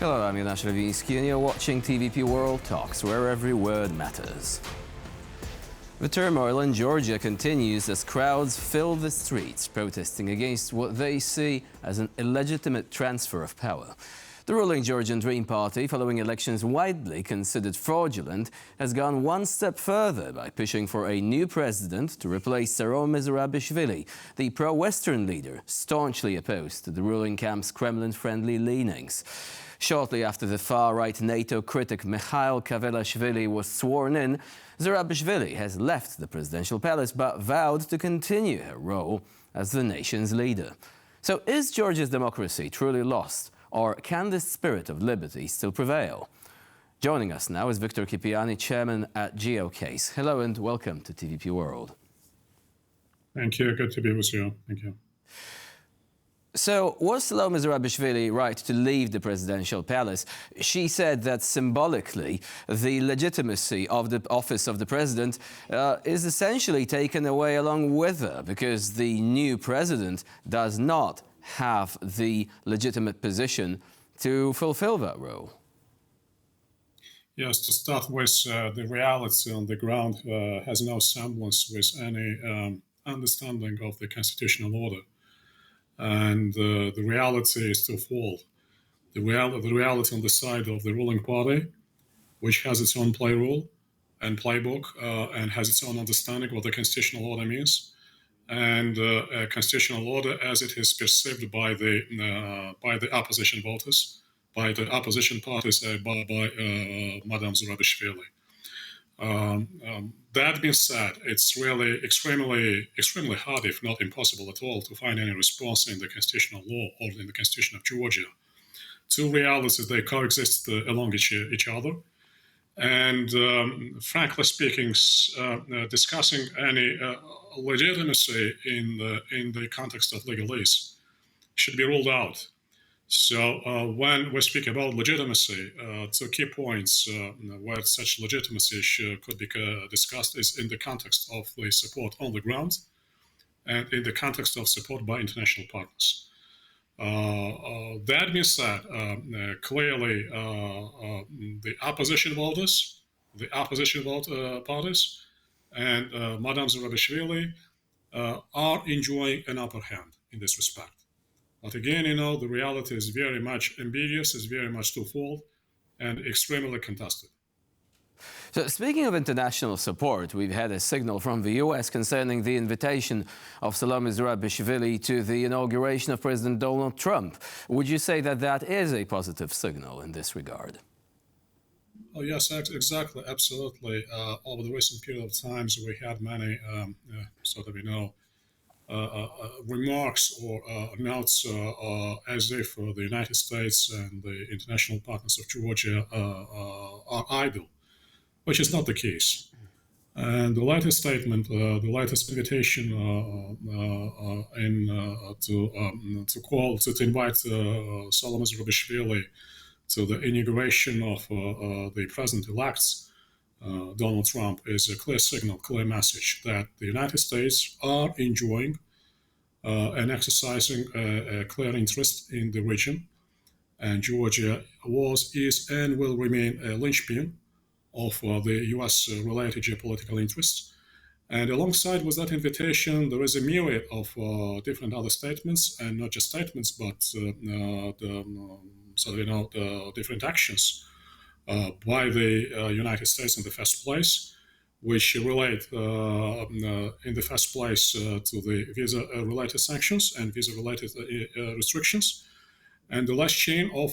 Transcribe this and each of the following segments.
Hello, I'm Jonasz Lewiński and you're watching TVP World Talks, where every word matters. The turmoil in Georgia continues as crowds fill the streets, protesting against what they see as an illegitimate transfer of power. The ruling Georgian Dream Party, following elections widely considered fraudulent, has gone one step further by pushing for a new president to replace Salome Zourabichvili, the pro-Western leader staunchly opposed to the ruling camp's Kremlin-friendly leanings. Shortly after the far-right NATO critic Mikhail Kavelashvili was sworn in, Zourabichvili has left the presidential palace but vowed to continue her role as the nation's leader. So is Georgia's democracy truly lost? Or can the spirit of liberty still prevail? Joining us now is Victor Kipiani, chairman at Geocase. Hello and welcome to TVP World. Thank you. Good to be with you. Thank you. So, was Salome Zourabichvili right to leave the presidential palace? She said that symbolically, the legitimacy of the office of the president is essentially taken away along with her, because the new president does not have the legitimate position to fulfill that role. Yes, to start with, the reality on the ground has no semblance with any understanding of the constitutional order. And the reality is twofold. The reality on the side of the ruling party, which has its own play rule and playbook and has its own understanding of what the constitutional order means, and a constitutional order as it is perceived by the opposition voters, by the opposition parties, by Madame Zourabichvili. That being said, it's really extremely hard, if not impossible at all, to find any response in the constitutional law or in the Constitution of Georgia. Two realities, they coexist along each other. And frankly speaking, discussing any legitimacy in the context of legalese should be ruled out. So when we speak about legitimacy, two key points where such legitimacy could be discussed is in the context of the support on the ground and in the context of support by international partners. That being said, clearly the opposition voters, the opposition parties, and Madame Zourabichvili are enjoying an upper hand in this respect. But again, the reality is very much ambiguous, is very much twofold, and extremely contested. So, speaking of international support, we've had a signal from the US concerning the invitation of Salome Zourabichvili to the inauguration of President Donald Trump. Would you say that that is a positive signal in this regard? Oh, yes, exactly, absolutely. Over the recent period of times, we had many, remarks or notes as if the United States and the international partners of Georgia are idle, which is not the case. And the latest statement, the latest invitation to invite Salome Zourabichvili to the inauguration of the president-elect Donald Trump is a clear signal, clear message that the United States are enjoying and exercising a clear interest in the region. And Georgia was, is, and will remain a linchpin of the US-related geopolitical interests. And alongside with that invitation, there is a myriad of different other statements, and not just statements, but different actions by the United States in the first place, which relate in the first place to the visa-related sanctions and visa-related restrictions. And the last chain of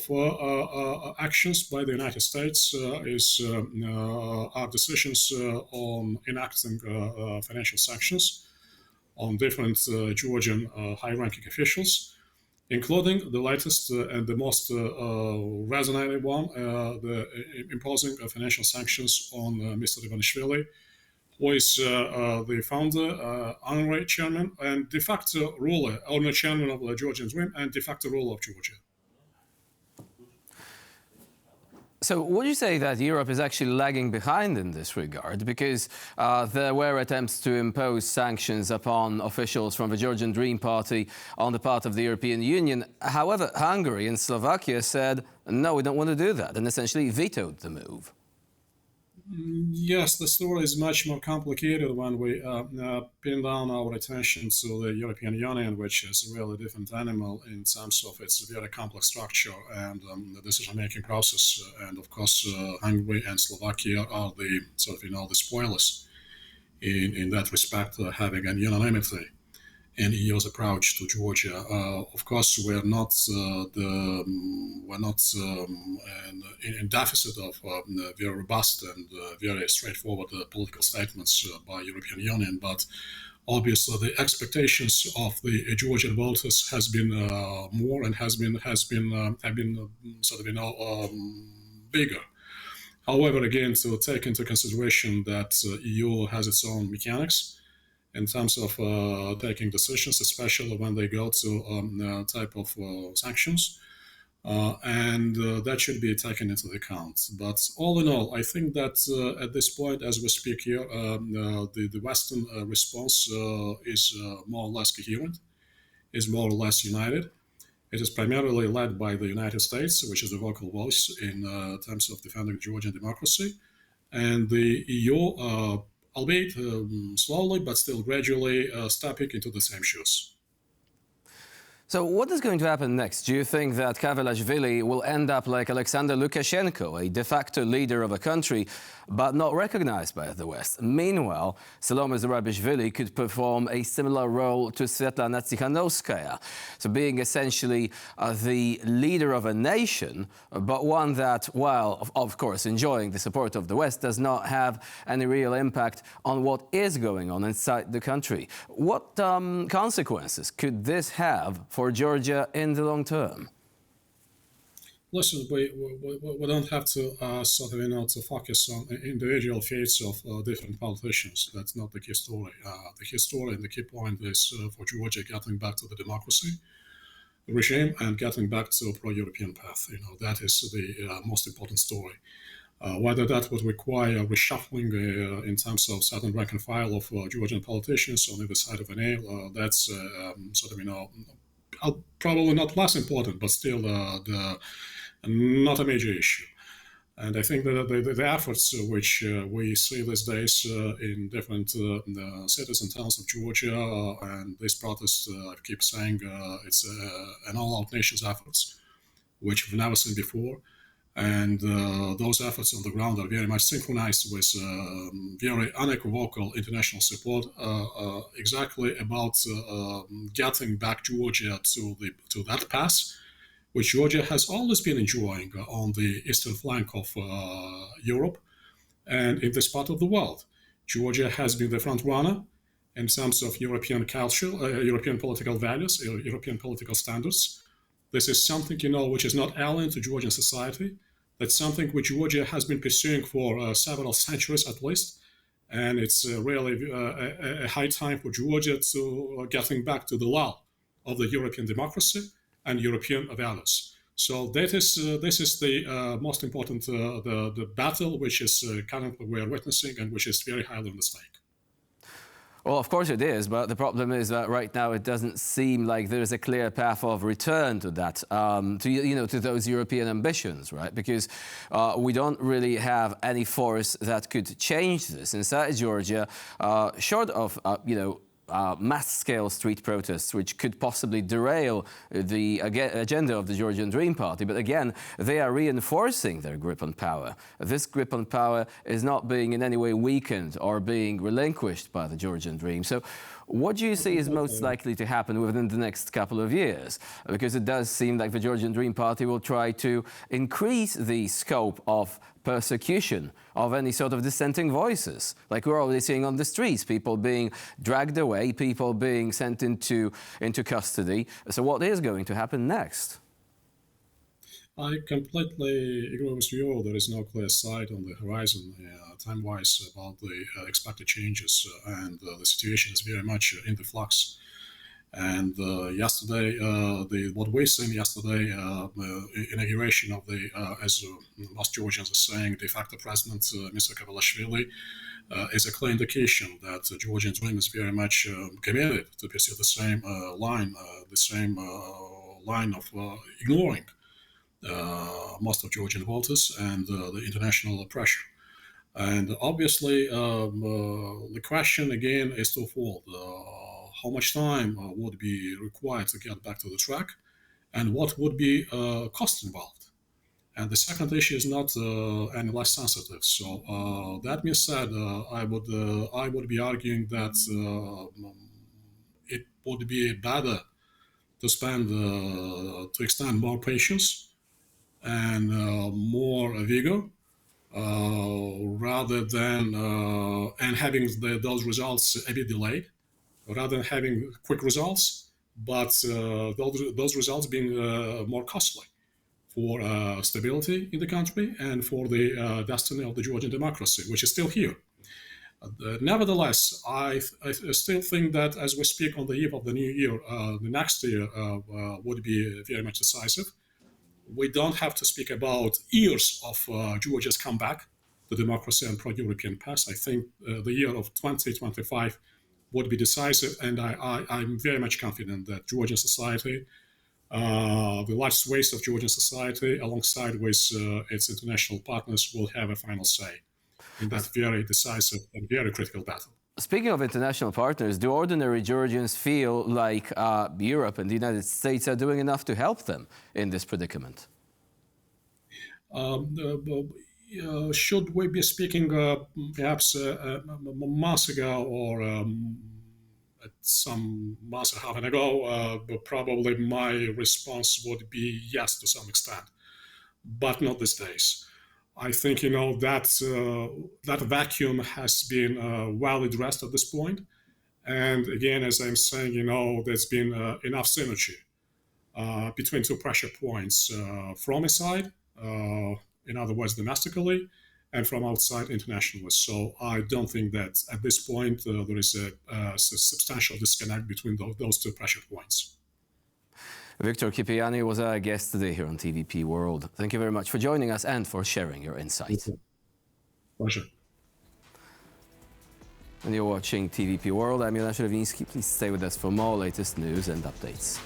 actions by the United States are decisions on enacting financial sanctions on different Georgian high-ranking officials, including the latest and the most resonating one, the imposing financial sanctions on Mr. Ivanishvili, who is the founder, honorary chairman, and de facto ruler, honorary chairman of the Georgian Dream, and de facto ruler of Georgia. So would you say that Europe is actually lagging behind in this regard? Because there were attempts to impose sanctions upon officials from the Georgian Dream Party on the part of the European Union. However, Hungary and Slovakia said, no, we don't want to do that, and essentially vetoed the move. Yes, the story is much more complicated when we pin down our attention to the European Union, which is a really different animal in terms of its very complex structure and the decision-making process. And of course, Hungary and Slovakia are the the spoilers in that respect, having an unanimity in EU's approach to Georgia. Of course, we're not in deficit of very robust and very straightforward political statements by European Union, but obviously the expectations of the Georgian voters has been more and have been bigger. However, again, to take into consideration that EU has its own mechanics in terms of taking decisions, especially when they go to type of sanctions, and that should be taken into account. But all in all, I think that at this point, as we speak here, the Western response is more or less coherent, is more or less united. It is primarily led by the United States, which is the vocal voice in terms of defending Georgian democracy, and the EU, albeit slowly but still gradually stepping into the same shoes. So what is going to happen next? Do you think that Kavelashvili will end up like Alexander Lukashenko, a de facto leader of a country, but not recognized by the West? Meanwhile, Salome Zourabichvili could perform a similar role to Svetlana Tsikhanouskaya, so being essentially the leader of a nation, but one that, while of course enjoying the support of the West, does not have any real impact on what is going on inside the country. What consequences could this have for Georgia in the long term? Listen, we don't have to to focus on individual fates of different politicians. That's not the key story. The key story and the key point is for Georgia getting back to the democracy regime and getting back to a pro-European path. That is the most important story. Whether that would require reshuffling in terms of certain rank and file of Georgian politicians on either side of an aisle, that's probably not less important, but still not a major issue. And I think that the efforts which we see these days in different cities and towns of Georgia, and this protest, I keep saying, it's an all-out nation's efforts, which we've never seen before. And those efforts on the ground are very much synchronized with very unequivocal international support exactly about getting back Georgia to that path, which Georgia has always been enjoying on the eastern flank of Europe and in this part of the world. Georgia has been the front runner in terms of European culture, European political values, European political standards. This is something, which is not alien to Georgian society. That's something which Georgia has been pursuing for several centuries at least. And it's really a high time for Georgia to getting back to the law of the European democracy and European values. So this is the most important the battle which is currently we're witnessing and which is very highly on the stake. Well, of course it is, but the problem is that right now it doesn't seem like there is a clear path of return to that, to those European ambitions, right? Because we don't really have any force that could change this inside Georgia, short of, mass-scale street protests, which could possibly derail the agenda of the Georgian Dream Party. But again, they are reinforcing their grip on power. This grip on power is not being in any way weakened or being relinquished by the Georgian Dream. So what do you see is most likely to happen within the next couple of years? Because it does seem like the Georgian Dream Party will try to increase the scope of persecution of any sort of dissenting voices. Like we're already seeing on the streets, people being dragged away, people being sent into custody. So what is going to happen next? I completely agree with you. There is no clear sight on the horizon, time-wise, about the expected changes, and the situation is very much in the flux. And yesterday, what we've seen yesterday, inauguration of the, as most Georgians are saying, de facto president, Mr. Kavelashvili, is a clear indication that the Georgian Dream is very much committed to pursue the same line of ignoring most of Georgian voters and the international pressure. And obviously, the question again is twofold. How much time would be required to get back to the track, and what would be cost involved? And the second issue is not any less sensitive. So that being said, I would be arguing that it would be better to extend more patience and more vigor rather than and having those results a bit delayed, rather than having quick results, but those results being more costly for stability in the country and for the destiny of the Georgian democracy, which is still here. Nevertheless, I still think that as we speak on the eve of the new year, the next year would be very much decisive. We don't have to speak about years of Georgia's comeback to democracy and pro-European path. I think the year of 2025 would be decisive, and I'm very much confident that Georgian society, the large swathes of Georgian society, alongside with its international partners, will have a final say in that very decisive and very critical battle. Speaking of international partners, do ordinary Georgians feel like Europe and the United States are doing enough to help them in this predicament? Should we be speaking perhaps months ago or some months and a half ago, probably my response would be yes to some extent, but not these days. I think that vacuum has been well addressed at this point, and again, as I'm saying, there's been enough synergy between two pressure points from inside, in other words, domestically, and from outside internationally. So I don't think that at this point there is a substantial disconnect between those two pressure points. Victor Kipiani was our guest today here on TVP World. Thank you very much for joining us and for sharing your insight. Pleasure. And you're watching TVP World. I'm Milan Shcherevinsky. Please stay with us for more latest news and updates.